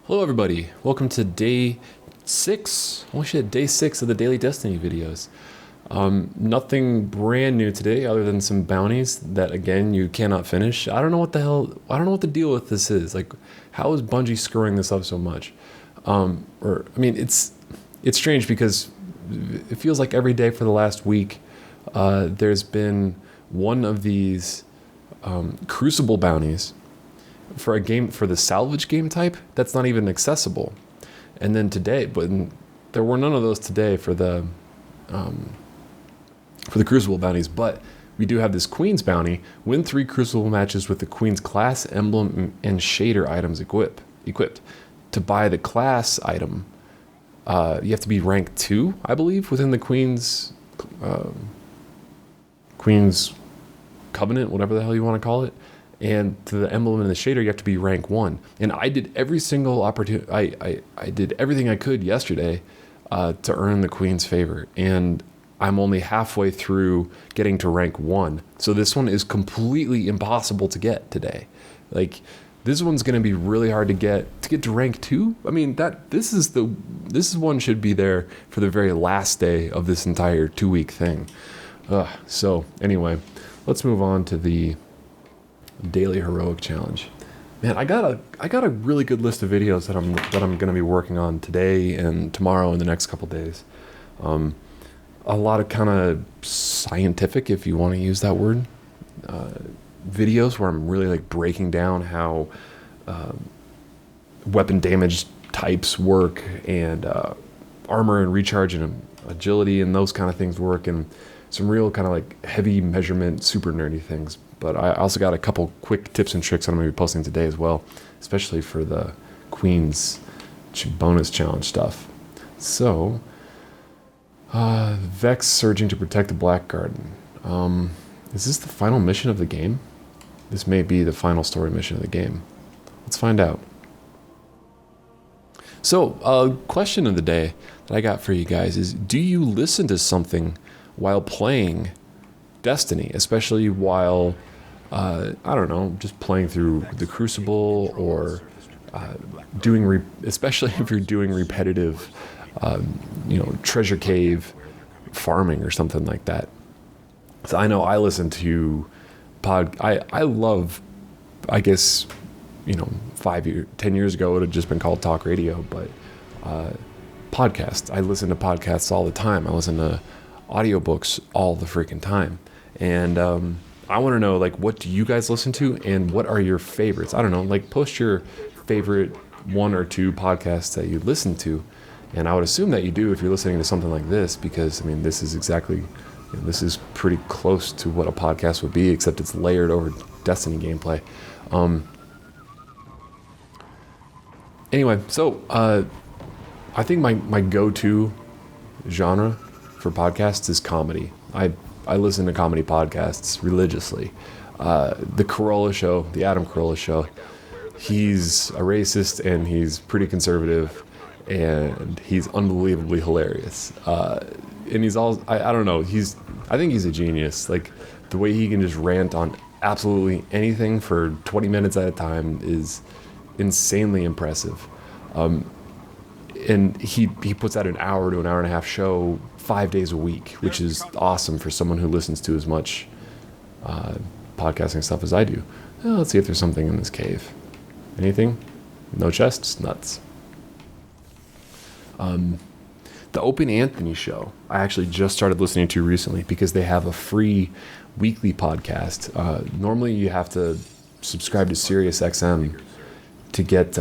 Hello everybody, welcome to day 6, day 6 of the Daily Destiny videos. Nothing brand new today other than some bounties that again you cannot finish. I don't know what the deal with this is. Like, how is Bungie screwing this up so much? It's strange because it feels like every day for the last week there's been one of these Crucible bounties for a game, for the salvage game type, that's not even accessible. And then today, but there were none of those today for the Crucible bounties, but we do have this Queen's bounty: win 3 Crucible matches with the Queen's class, emblem, and shader items equipped. To buy the class item, you have to be rank 2, I believe, within the Queen's Covenant, whatever the hell you want to call it. And to the emblem and the shader, you have to be rank 1. And I did every single opportunity. I did everything I could yesterday to earn the Queen's favor, and I'm only halfway through getting to rank 1. So this one is completely impossible to get today. Like, this one's going to be really hard to get to rank 2. I mean, this one should be there for the very last day of this entire 2-week thing. So anyway, let's move on to the daily heroic challenge. Man, I got a really good list of videos that I'm going to be working on today and tomorrow and the next couple days. A lot of kind of scientific, if you want to use that word, videos where I'm really like breaking down how weapon damage types work, and armor and recharge and agility and those kind of things work, and some real kind of like heavy measurement, super nerdy things. But I also got a couple quick tips and tricks I'm going to be posting today as well, especially for the Queen's bonus challenge stuff. So, Vex surging to protect the Black Garden. Is this the final mission of the game? This may be the final story mission of the game. Let's find out. So, question of the day that I got for you guys is, do you listen to something while playing Destiny, especially while just playing through the Crucible, or especially if you're doing repetitive treasure cave farming or something like that. So I know I listen to I love, I guess, 10 years ago it would have just been called talk radio, but podcasts. I listen to podcasts all the time. I listen to audiobooks all the freaking time. And I want to know, like, what do you guys listen to, and what are your favorites? I don't know, like, post your favorite 1 or 2 podcasts that you listen to. And I would assume that you do if you're listening to something like this, because, I mean, this is pretty close to what a podcast would be, except it's layered over Destiny gameplay. Anyway, so I think my go-to genre for podcasts is comedy. I listen to comedy podcasts religiously. The Carolla show, the Adam Carolla show, he's a racist and he's pretty conservative, and he's unbelievably hilarious. And he's all, I don't know, I think he's a genius. Like, the way he can just rant on absolutely anything for 20 minutes at a time is insanely impressive. And he puts out an hour to an hour and a half show 5 days a week, which is awesome for someone who listens to as much podcasting stuff as I do. Let's see if there's something in this cave. Anything? No chests? Nuts. The Opie Anthony show, I actually just started listening to recently because they have a free weekly podcast. Normally you have to subscribe to SiriusXM to get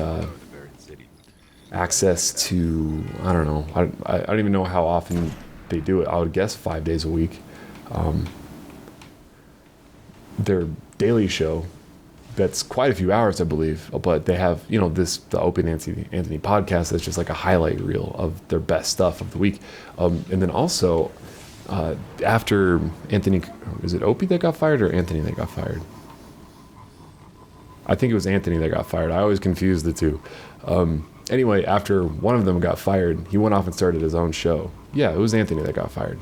access to, I don't know, I don't even know how often they do it. I would guess 5 days a week. Their daily show, that's quite a few hours, I believe, but they have, the Opie Anthony podcast that's just like a highlight reel of their best stuff of the week. And then also, after Anthony, is it Opie that got fired or Anthony that got fired? I think it was Anthony that got fired. I always confuse the two. Anyway, after one of them got fired, he went off and started his own show. Yeah, it was Anthony that got fired.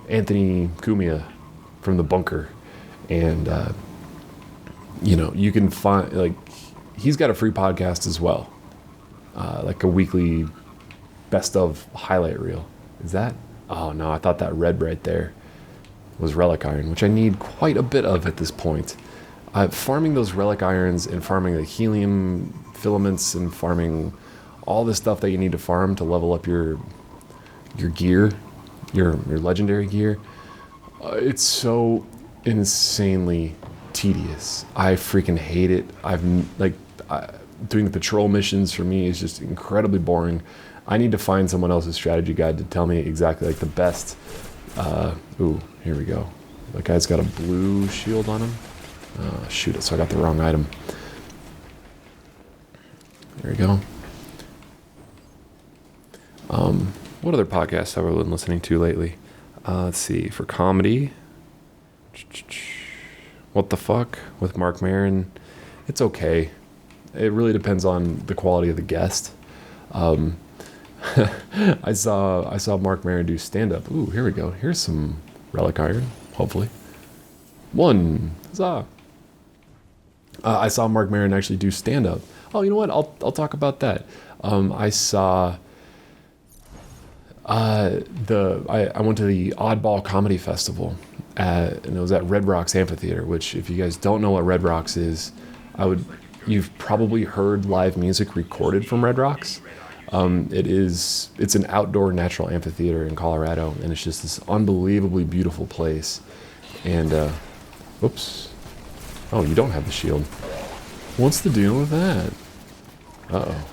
Anthony Cumia from The Bunker. And, you can find, like, he's got a free podcast as well, like a weekly best of highlight reel. Is that? Oh no, I thought that red right there was relic iron, which I need quite a bit of at this point. Farming those relic irons and farming the helium filaments and farming all the stuff that you need to farm to level up your gear, your legendary gear. It's so insanely tedious. I freaking hate it. Doing the patrol missions for me is just incredibly boring. I need to find someone else's strategy guide to tell me exactly like the best. Ooh, here we go. That guy's got a blue shield on him. Shoot it, so I got the wrong item. There we go. What other podcasts have I been listening to lately? Let's see. For comedy, What the Fuck with Mark Maron. It's okay. It really depends on the quality of the guest. I saw Mark Maron do stand-up. Ooh, here we go. Here's some relic iron, hopefully. One. Huzzah. I saw Mark Maron actually do stand-up. Oh, you know what? I'll talk about that. I saw I went to the Oddball Comedy Festival and it was at Red Rocks Amphitheater, which if you guys don't know what Red Rocks is, you've probably heard live music recorded from Red Rocks. It's an outdoor natural amphitheater in Colorado, and it's just this unbelievably beautiful place. And oops. Oh, you don't have the shield. What's the deal with that? Uh-oh.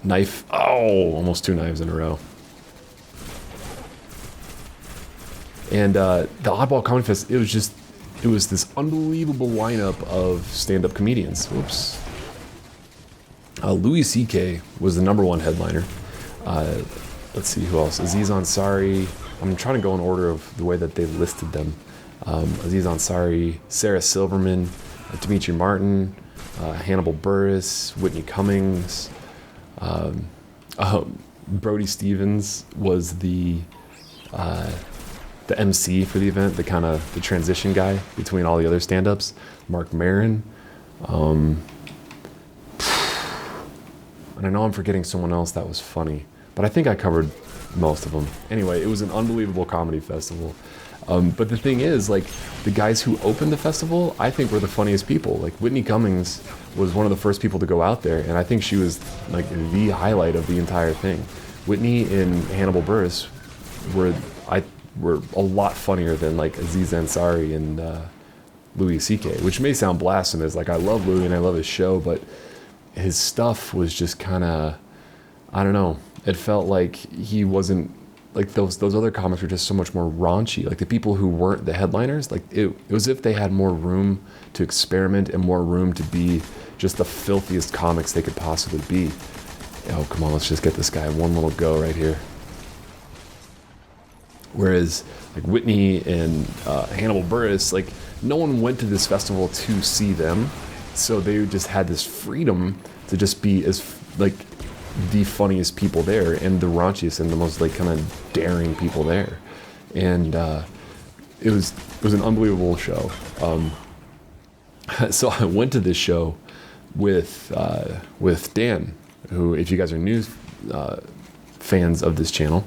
Knife. Oh, almost 2 knives in a row. And the Oddball Comedy Fest, it was this unbelievable lineup of stand-up comedians. Whoops. Louis C.K. was the #1 headliner. Let's see who else. Aziz Ansari. I'm trying to go in order of the way that they listed them. Aziz Ansari, Sarah Silverman, Demetri Martin, Hannibal Buress, Whitney Cummings. Brody Stevens was the MC for the event, the transition guy between all the other stand-ups. Mark Maron. And I know I'm forgetting someone else that was funny, but I think I covered most of them. Anyway, it was an unbelievable comedy festival. But the thing is, like, the guys who opened the festival, I think were the funniest people. Like, Whitney Cummings was one of the first people to go out there, and I think she was, like, the highlight of the entire thing. Whitney and Hannibal Buress were a lot funnier than, like, Aziz Ansari and Louis C.K., which may sound blasphemous. Like, I love Louis and I love his show, but his stuff was just kind of, I don't know. It felt like he wasn't, like those other comics were just so much more raunchy. Like the people who weren't the headliners, like it was as if they had more room to experiment and more room to be just the filthiest comics they could possibly be. Oh, come on, let's just get this guy one little go right here. Whereas like Whitney and Hannibal Buress, like no one went to this festival to see them, so they just had this freedom to just be as like the funniest people there and the raunchiest and the most like kind of daring people there. And it was an unbelievable show. So I went to this show with Dan, who, if you guys are new fans of this channel,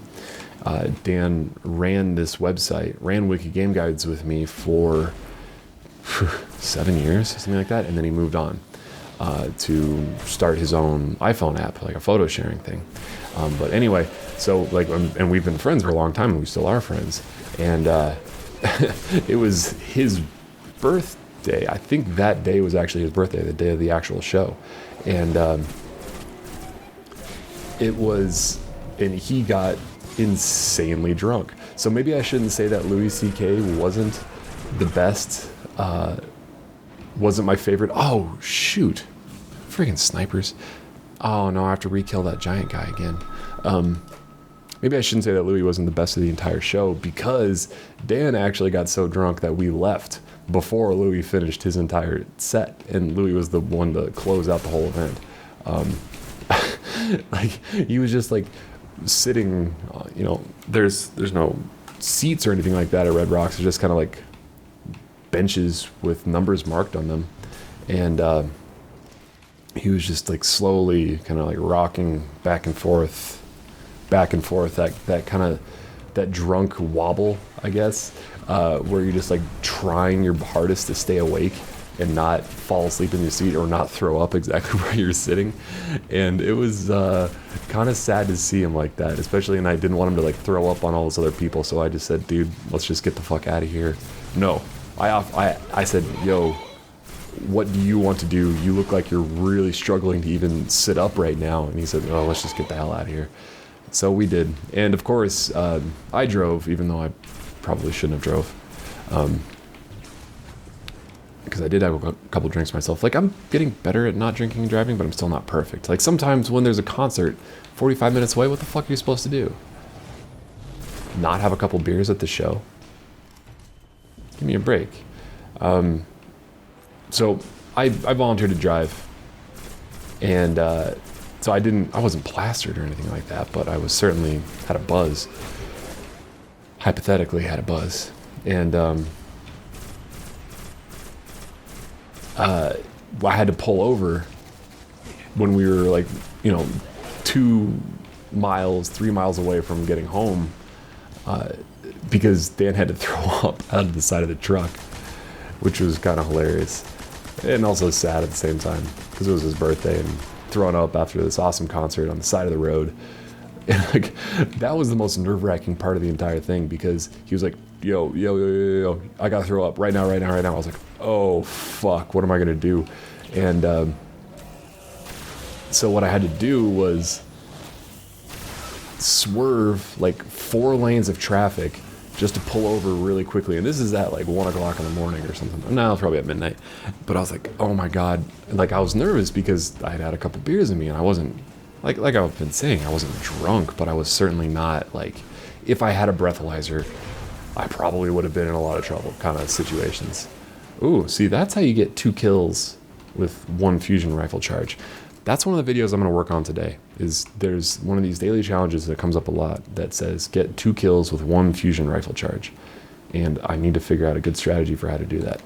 Dan ran this website, ran WikiGameGuides with me for 7 years, something like that, and then he moved on to start his own iPhone app, like a photo sharing thing. But anyway, so like, and we've been friends for a long time, and we still are friends. And it was his birthday. I think that day was actually his birthday, the day of the actual show. And and he got insanely drunk. So maybe I shouldn't say that Louis C.K. wasn't the best, wasn't my favorite. Oh, shoot. Friggin' snipers. Oh, no, I have to re-kill that giant guy again. Maybe I shouldn't say that Louis wasn't the best of the entire show, because Dan actually got so drunk that we left before Louis finished his entire set, and Louis was the one to close out the whole event. Like, he was just like sitting, there's no seats or anything like that at Red Rocks. It's just kind of like benches with numbers marked on them. and he was just like slowly kind of like rocking back and forth, that kind of that drunk wobble, I guess, where you're just like trying your hardest to stay awake and not fall asleep in your seat or not throw up exactly where you're sitting. And it was kind of sad to see him like that, especially, and I didn't want him to like throw up on all those other people, so I just said, dude, let's just get the fuck out of here. No, I said, yo, what do you want to do? You look like you're really struggling to even sit up right now. And he said, oh, let's just get the hell out of here. So we did. And of course, I drove, even though I probably shouldn't have drove. Because I did have a couple drinks myself. Like, I'm getting better at not drinking and driving, but I'm still not perfect. Like, sometimes when there's a concert 45 minutes away, what the fuck are you supposed to do? Not have a couple beers at the show? Give me a break. So I volunteered to drive, and so I wasn't plastered or anything like that, but I was certainly had a buzz. Hypothetically had a buzz. And I had to pull over when we were like, 2 miles, 3 miles away from getting home, because Dan had to throw up out of the side of the truck, which was kind of hilarious and also sad at the same time because it was his birthday and throwing up after this awesome concert on the side of the road. And like, that was the most nerve-wracking part of the entire thing, because he was like, yo, I gotta throw up right now. I was like, oh fuck, what am I gonna do? And so what I had to do was swerve like 4 lanes of traffic just to pull over really quickly. And this is at like 1 o'clock in the morning or something. No, it's probably at midnight. But I was like, oh my God. Like, I was nervous because I had a couple beers in me, and I wasn't, like I've been saying, I wasn't drunk, but I was certainly not, like, if I had a breathalyzer, I probably would have been in a lot of trouble kind of situations. Ooh, see, that's how you get 2 kills with 1 fusion rifle charge. That's one of the videos I'm going to work on today. Is there's one of these daily challenges that comes up a lot that says get 2 kills with 1 fusion rifle charge. And I need to figure out a good strategy for how to do that.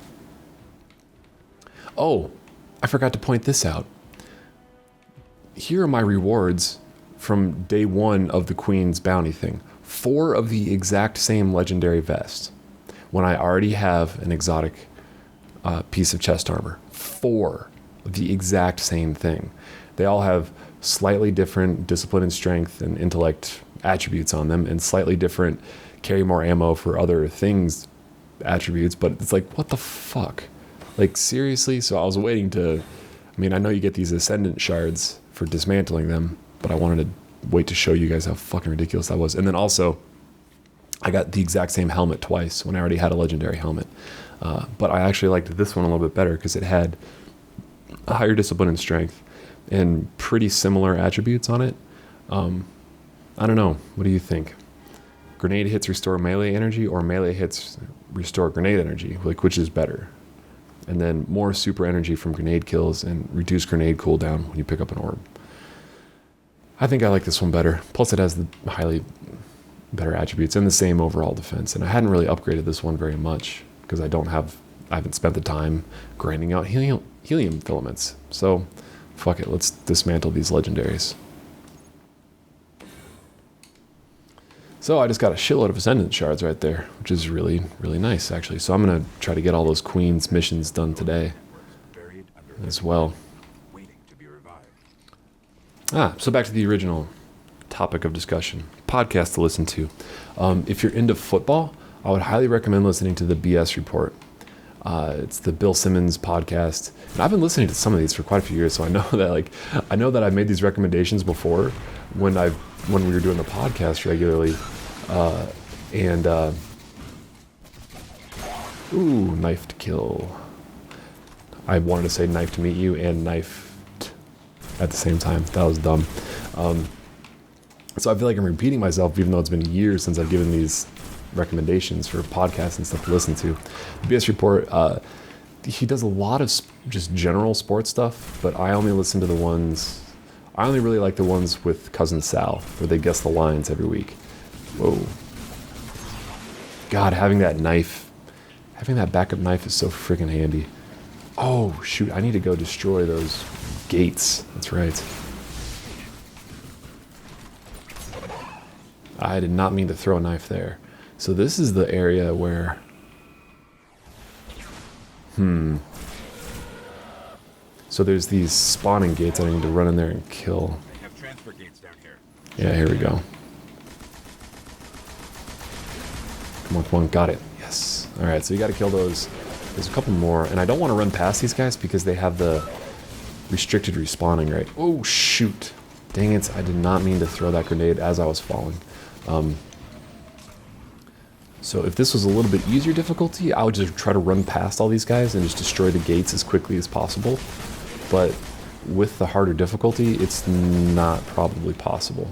Oh, I forgot to point this out. Here are my rewards from day 1 of the Queen's bounty thing. 4 of the exact same legendary vest, when I already have an exotic piece of chest armor. 4 of the exact same thing. They all have slightly different discipline and strength and intellect attributes on them, and slightly different carry more ammo for other things attributes, but it's like, what the fuck? Like, seriously? So I was waiting to, I know you get these ascendant shards for dismantling them, but I wanted to wait to show you guys how fucking ridiculous that was. And then also, I got the exact same helmet twice when I already had a legendary helmet. But I actually liked this one a little bit better because it had a higher discipline and strength and pretty similar attributes on it. I don't know. What do you think? Grenade hits restore melee energy, or melee hits restore grenade energy? Like, which is better? And then more super energy from grenade kills and reduce grenade cooldown when you pick up an orb. I think I like this one better. Plus it has the highly better attributes and the same overall defense. And I hadn't really upgraded this one very much because I haven't spent the time grinding out helium filaments. So fuck it, let's dismantle these legendaries. So I just got a shitload of Ascendant shards right there, which is really, really nice, actually. So I'm going to try to get all those Queen's missions done today as well. So back to the original topic of discussion. Podcast to listen to. If you're into football, I would highly recommend listening to the BS Report. It's the Bill Simmons podcast. And I've been listening to some of these for quite a few years, so I know that I've made these recommendations before when we were doing the podcast regularly. Knife to kill. I wanted to say knife to meet you and knifed at the same time. That was dumb. So I feel like I'm repeating myself, even though it's been years since I've given these recommendations for podcasts and stuff to listen to. BS Report, he does a lot of just general sports stuff, but I only really like the ones with Cousin Sal, where they guess the lines every week. Whoa. God, having that backup knife is so freaking handy. Oh, shoot. I need to go destroy those gates. That's right. I did not mean to throw a knife there. So this is the area where... So there's these spawning gates I need to run in there and kill. They have transfer gates down here. Yeah, here we go. Come on, got it. Yes. Alright, so you gotta kill those. There's a couple more, and I don't want to run past these guys because they have the restricted respawning, right? Oh, shoot. Dang it, I did not mean to throw that grenade as I was falling. So if this was a little bit easier difficulty, I would just try to run past all these guys and just destroy the gates as quickly as possible. But with the harder difficulty, it's not probably possible.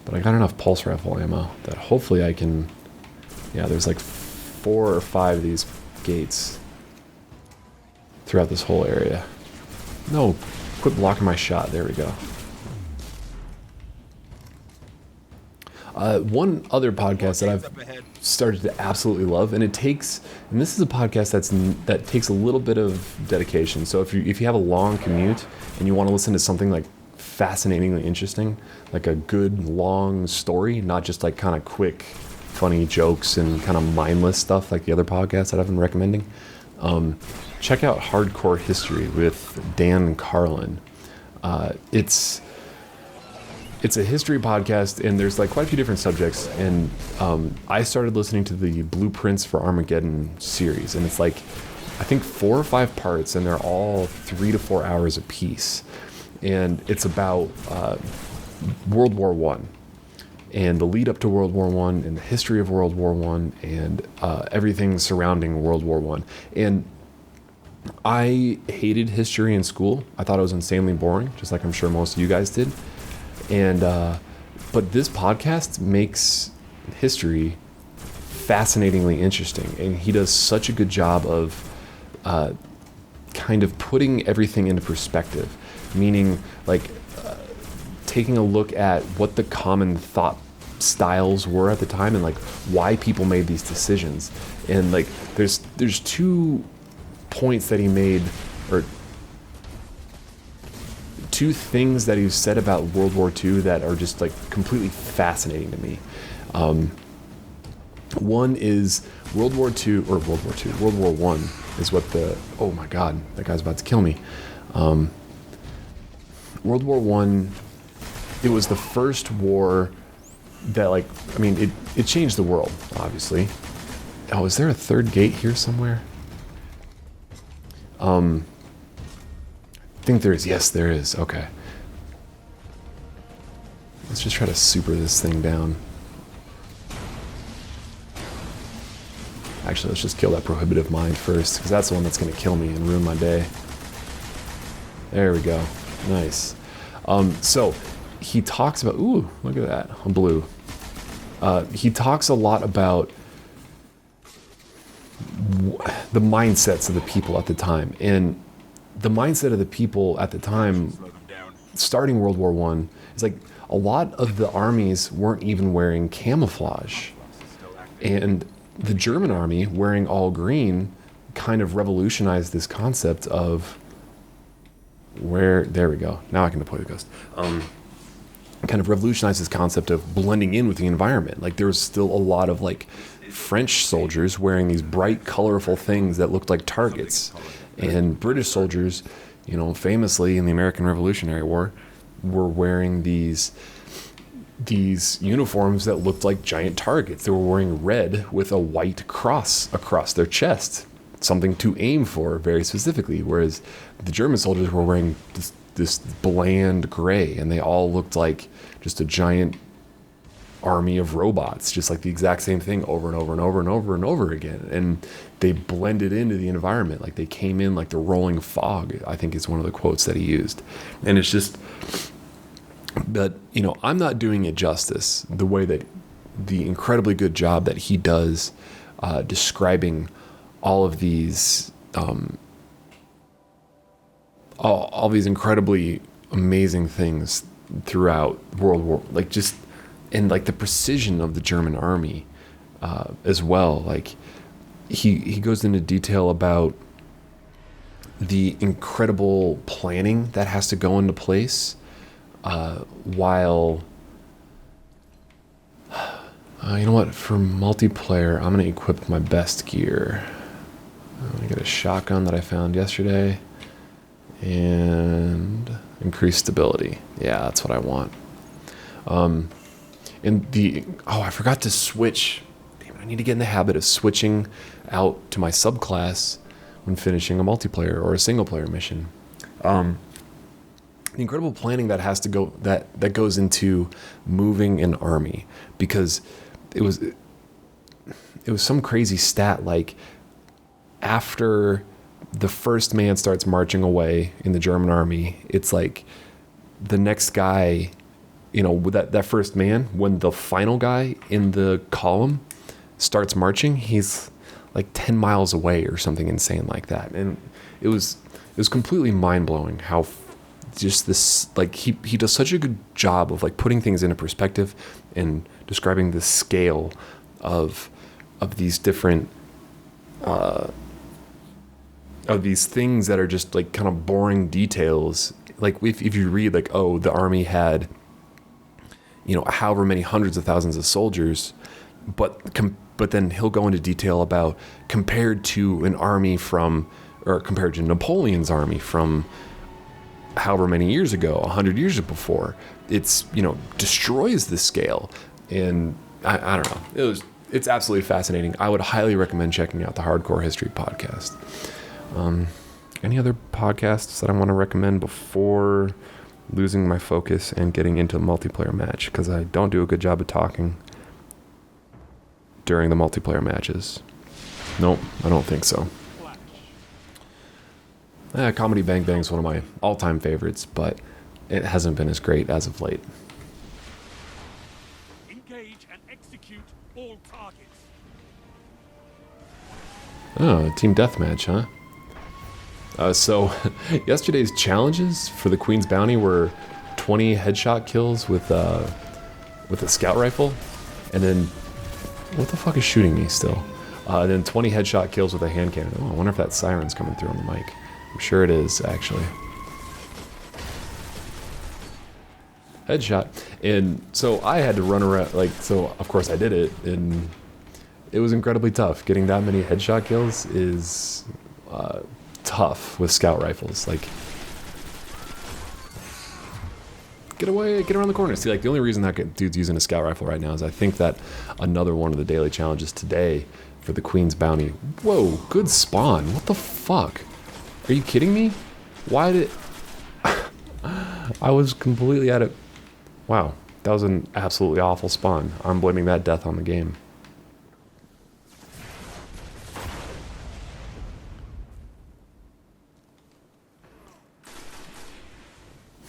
But I got enough pulse rifle ammo that hopefully I can... Yeah, there's like 4 or 5 of these gates throughout this whole area. No, quit blocking my shot. There we go. One other podcast that I've started to absolutely love, and this is a podcast that takes a little bit of dedication. So if you have a long commute and you want to listen to something like fascinatingly interesting, like a good long story, not just like kind of quick, funny jokes and kind of mindless stuff like the other podcasts that I've been recommending, check out Hardcore History with Dan Carlin. It's a history podcast, and there's like quite a few different subjects, and I started listening to the Blueprints for Armageddon series, and it's like, I think 4 or 5 parts, and they're all 3 to 4 hours a piece, and it's about World War One, and the lead up to World War One, and the history of World War One, and everything surrounding World War One. And I hated history in school. I thought it was insanely boring, just like I'm sure most of you guys did. And but this podcast makes history fascinatingly interesting, and he does such a good job of kind of putting everything into perspective, meaning like taking a look at what the common thought styles were at the time and like why people made these decisions. And like there's 2 points that he made, or 2 things that he said about World War II that are just like completely fascinating to me. One is World War One is what oh my God, that guy's about to kill me. World War One, it was the first war that like, I mean, it changed the world, obviously. Oh, is there a 3rd gate here somewhere? I think there is. Yes, there is. Okay. Let's just try to super this thing down. Actually, let's just kill that prohibitive mind first, because that's the one that's going to kill me and ruin my day. There we go. Nice. So he talks about... Ooh, look at that. I'm blue. He talks a lot about the mindsets of the people at the time. And the mindset of the people at the time, starting World War One, is like a lot of the armies weren't even wearing camouflage. And the German army, wearing all green, kind of revolutionized this concept of there we go. Now I can deploy the ghost. Kind of revolutionized this concept of blending in with the environment. Like there was still a lot of like French soldiers wearing these bright, colorful things that looked like targets. And British soldiers, you know, famously in the American Revolutionary War, were wearing these uniforms that looked like giant targets. They were wearing red with a white cross across their chest, something to aim for very specifically, whereas the German soldiers were wearing this bland gray, and they all looked like just a giant army of robots, just like the exact same thing over and over and over and over and over again. And they blended into the environment, like they came in like the rolling fog, I think is one of the quotes that he used. And it's just, but you know, I'm not doing it justice the way that the incredibly good job that he does describing all of these all these incredibly amazing things throughout World War, like just, and like the precision of the German army as well. Like he goes into detail about the incredible planning that has to go into place while you know what, for multiplayer I'm gonna equip my best gear. I'm gonna get a shotgun that I found yesterday and increase stability. Yeah, that's what I want. I forgot to switch. Damn it, I need to get in the habit of switching out to my subclass when finishing a multiplayer or a single player mission. The incredible planning that has to go that goes into moving an army, because it was some crazy stat, like after the first man starts marching away in the German army, it's like the next guy, with that first man, when the final guy in the column starts marching, he's like 10 miles away or something insane like that. And it was completely mind-blowing how just this, like, he does such a good job of like putting things into perspective and describing the scale of these different of these things that are just like kind of boring details. Like if you read like, oh, the army had however many hundreds of thousands of soldiers, but then he'll go into detail about compared to Napoleon's army from however many years ago, 100 years before. It's, destroys the scale. And I don't know. It's absolutely fascinating. I would highly recommend checking out the Hardcore History podcast. Any other podcasts that I want to recommend before losing my focus and getting into a multiplayer match? Because I don't do a good job of talking during the multiplayer matches. Nope, I don't think so. Comedy Bang Bang is one of my all-time favorites, but it hasn't been as great as of late. Engage and execute all targets. Oh, team deathmatch, huh? So yesterday's challenges for the Queen's Bounty were 20 headshot kills with a scout rifle, and then what the fuck is shooting me still? Then 20 headshot kills with a hand cannon. Oh, I wonder if that siren's coming through on the mic. I'm sure it is, actually. Headshot. And so I had to run around, so of course I did it, and it was incredibly tough. Getting that many headshot kills is tough with scout rifles. Like, get away, get around the corner. See, like, the only reason that dude's using a scout rifle right now is I think that another one of the daily challenges today for the Queen's Bounty. Whoa, good spawn. What the fuck? Are you kidding me? Why did... I was completely at it. Wow, that was an absolutely awful spawn. I'm blaming that death on the game.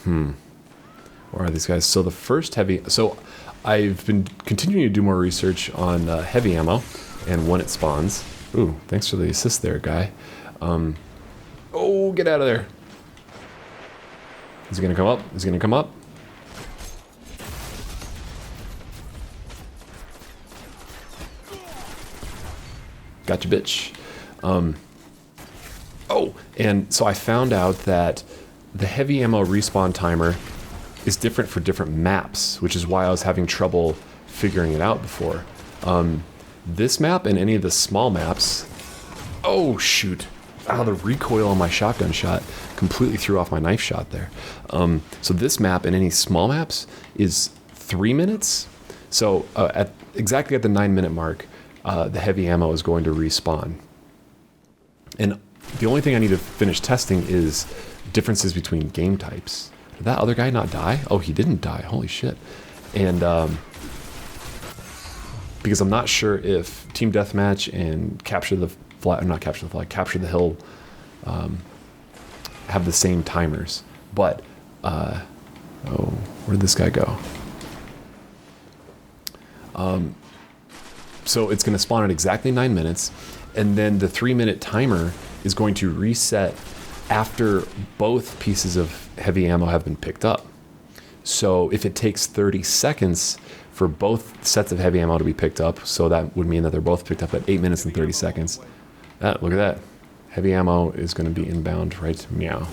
Where are these guys? So the first heavy... So I've been continuing to do more research on heavy ammo and when it spawns. Ooh, thanks for the assist there, guy. Oh, get out of there. Is he gonna come up? Is he gonna come up? Gotcha, bitch. Oh, and so I found out that the heavy ammo respawn timer is different for different maps, which is why I was having trouble figuring it out before. This map and any of the small maps... Oh, shoot. The recoil on my shotgun shot completely threw off my knife shot there. So this map and any small maps is 3 minutes. So exactly at the 9-minute mark, the heavy ammo is going to respawn. And the only thing I need to finish testing is differences between game types. Did that other guy not die? Oh, he didn't die. Holy shit. And because I'm not sure if Team Deathmatch and Capture the Hill have the same timers. But, where did this guy go? So it's going to spawn at exactly 9 minutes, and then the 3-minute timer is going to reset after both pieces of heavy ammo have been picked up. So if it takes 30 seconds for both sets of heavy ammo to be picked up. So that would mean that they're both picked up at 8 minutes and 30 seconds. Look at that. Heavy ammo is going to be inbound right meow.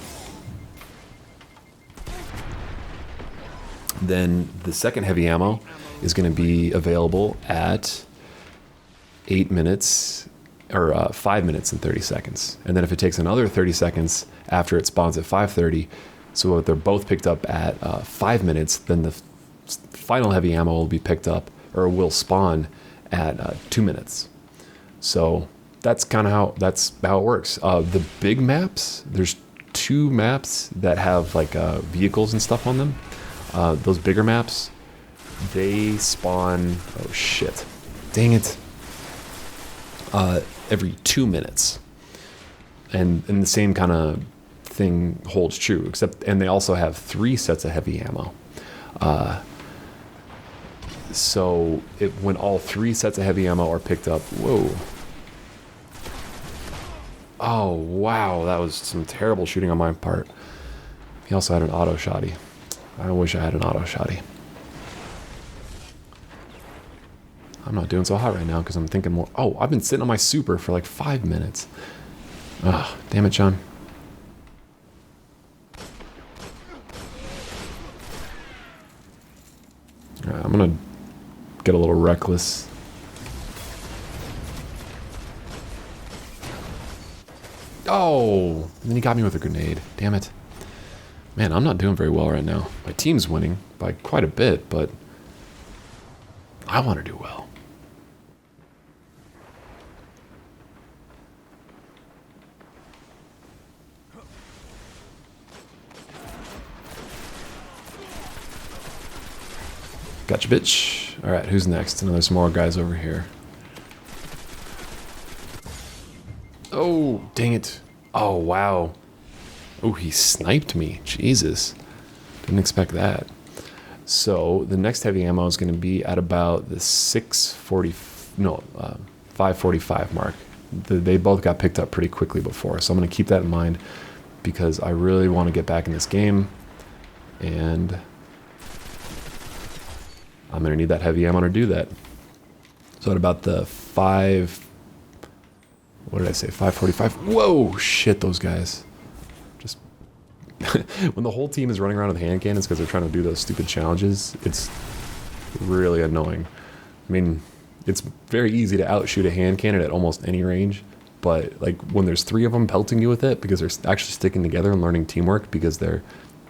Then the second heavy ammo is going to be available at 8 minutes or 5 minutes and 30 seconds. And then if it takes another 30 seconds after it spawns at 5:30, so if they're both picked up at 5 minutes, then the final heavy ammo will be picked up or will spawn at 2 minutes. So that's kind of how it works. The big maps, there's 2 maps that have like vehicles and stuff on them. Those bigger maps, they spawn, oh shit, dang it, every 2 minutes. And the same kind of thing holds true, and they also have 3 sets of heavy ammo. So when all 3 sets of heavy ammo are picked up, whoa. Oh, wow, that was some terrible shooting on my part. He also had an auto shotty. I wish I had an auto shotty. I'm not doing so hot right now because I'm thinking more. Oh, I've been sitting on my super for like 5 minutes. Ugh, damn it, John. Alright, I'm gonna get a little reckless. Oh, and then he got me with a grenade. Damn it. Man, I'm not doing very well right now. My team's winning by quite a bit, but I want to do well. Gotcha, bitch. All right, who's next? And there's more guys over here. Oh, dang it. Oh, wow. Oh, he sniped me. Jesus. Didn't expect that. So the next heavy ammo is going to be at about the 5:45 mark. They both got picked up pretty quickly before, so I'm going to keep that in mind because I really want to get back in this game, and I'm going to need that heavy ammo to do that. So at about the 5:45. Whoa, shit, those guys. Just when the whole team is running around with hand cannons because they're trying to do those stupid challenges, it's really annoying. I mean, it's very easy to outshoot a hand cannon at almost any range, but like when there's 3 of them pelting you with it because they're actually sticking together and learning teamwork because their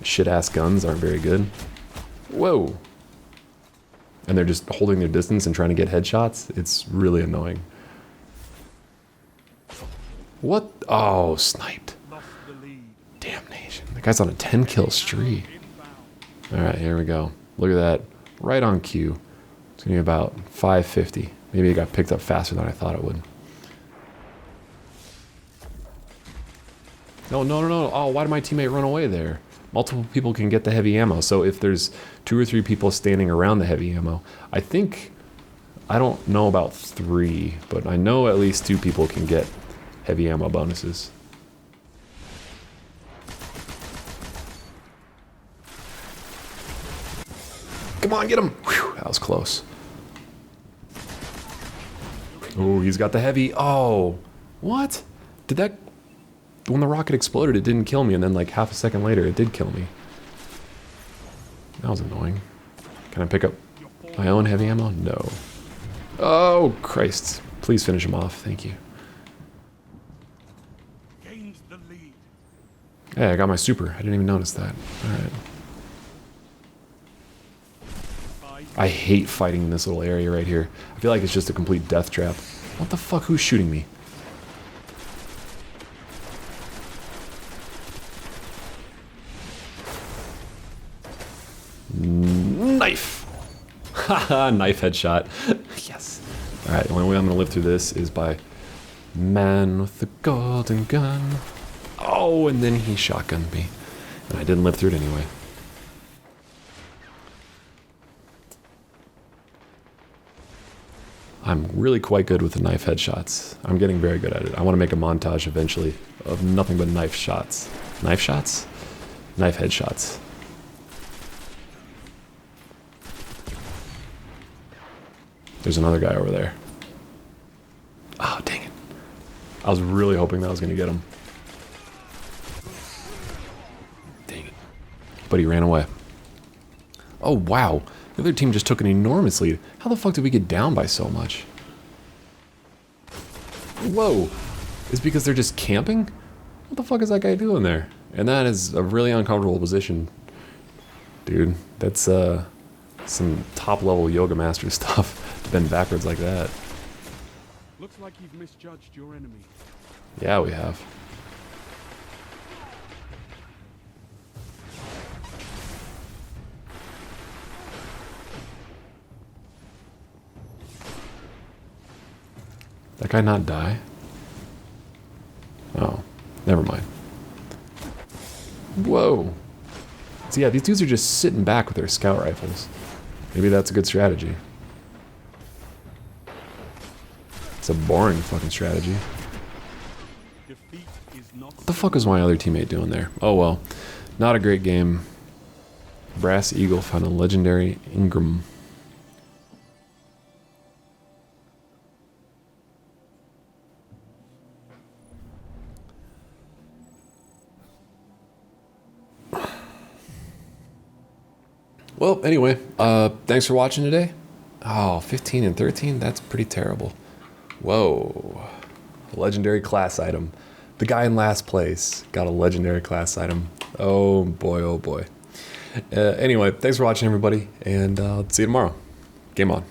shit-ass guns aren't very good. Whoa. And they're just holding their distance and trying to get headshots. It's really annoying. What? Oh, sniped. Damnation. The guy's on a 10-kill streak. Alright, here we go. Look at that. Right on cue. It's going to be about 550. Maybe it got picked up faster than I thought it would. No. Oh, why did my teammate run away there? Multiple people can get the heavy ammo. So if there's 2 or 3 people standing around the heavy ammo, I don't know about 3, but I know at least 2 people can get heavy ammo bonuses. Come on, get him! Whew, that was close. Oh, he's got the heavy. Oh, what? Did that... When the rocket exploded, it didn't kill me, and then like half a second later, it did kill me. That was annoying. Can I pick up my own heavy ammo? No. Oh, Christ. Please finish him off. Thank you. Hey, I got my super. I didn't even notice that. Alright. I hate fighting in this little area right here. I feel like it's just a complete death trap. What the fuck? Who's shooting me? Knife! Haha, knife headshot. Yes. Alright, the only way I'm gonna live through this is by man with the golden gun. Oh, and then he shotgunned me. And I didn't live through it anyway. I'm really quite good with the knife headshots. I'm getting very good at it. I want to make a montage eventually of nothing but knife shots. Knife shots? Knife headshots. There's another guy over there. Oh, dang it. I was really hoping that was going to get him. Dang it. But he ran away. Oh, wow. The other team just took an enormous lead. How the fuck did we get down by so much? Whoa. It's because they're just camping? What the fuck is that guy doing there? And that is a really uncomfortable position. Dude, that's some top-level yoga master stuff to bend backwards like that. Looks like you've misjudged your enemy. Yeah, we have. That guy not die? Oh, never mind. Whoa. So yeah, these dudes are just sitting back with their scout rifles. Maybe that's a good strategy. It's a boring fucking strategy. Defeat is not What the fuck is my other teammate doing there? Oh well. Not a great game. Brass Eagle found a legendary Ingram. Well, anyway, thanks for watching today. Oh, 15 and 13? That's pretty terrible. Whoa. A legendary class item. The guy in last place got a legendary class item. Oh boy, oh boy. Anyway, thanks for watching, everybody, and I'll see you tomorrow. Game on.